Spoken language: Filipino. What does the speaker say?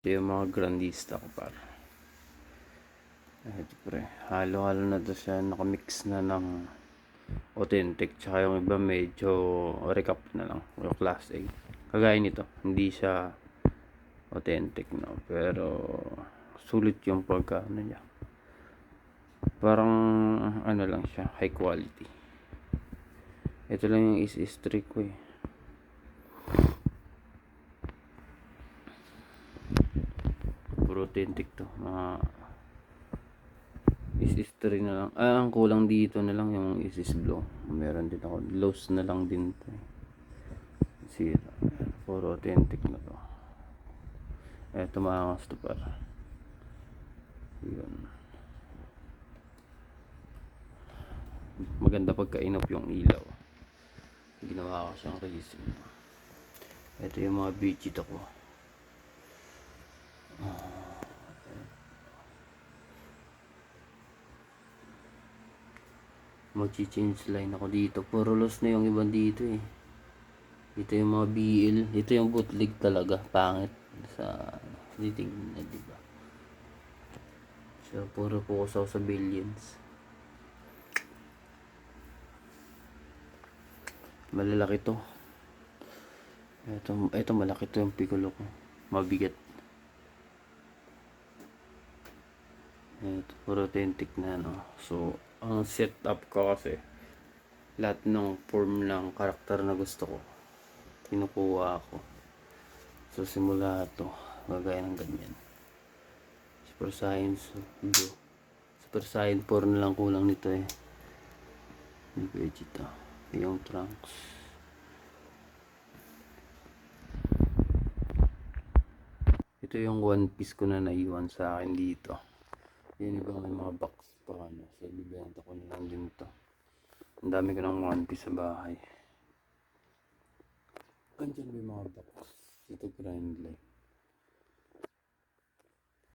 Ito yung mga grandista ko par. Ito pre, halo-halo na to siya, nakamix na ng authentic, tsaka yung iba medyo recap na lang, yung class A. Kagaya nito, hindi siya authentic no, pero sulit yung pagka ano niya. Parang ano lang siya, high quality. Ito lang yung is-streak ko eh. Puro authentic to, mga is-streak na lang. Ang kulang dito na lang yung is blow. Meron din ako, lows na lang din to eh. Sira, puro authentic na to. Eto maangas to para. Yun. Maganda pagka-inop yung ilaw. Ginawa ko siyang resin. Ito yung mga beachy ko. Mag-change line ako dito. Puro loss na yung iba dito eh. Ito yung mga BL. Ito yung bootleg talaga. Pangit sa titignan na, diba? So, puro focus ako sa billions. Malalaki to. Ito malaki to yung piccolo ko. Mabigat. Ito, puro authentic na no. So, ang setup ko kasi lahat ng form ng karakter na gusto ko kinukuha ko. So, simula to gagaya ng ganyan. Super Saiyan Blue. Super Saiyan 4 na lang kulang nito eh. Yung Vegeta. Yung Trunks. Ito yung One Piece ko na naiwan sa akin dito. Yan iba may mga box pa ano. So, bibenta ko na lang din to. Ang dami ko ng One Piece sa bahay. Andyan may mga box. Ito grind light.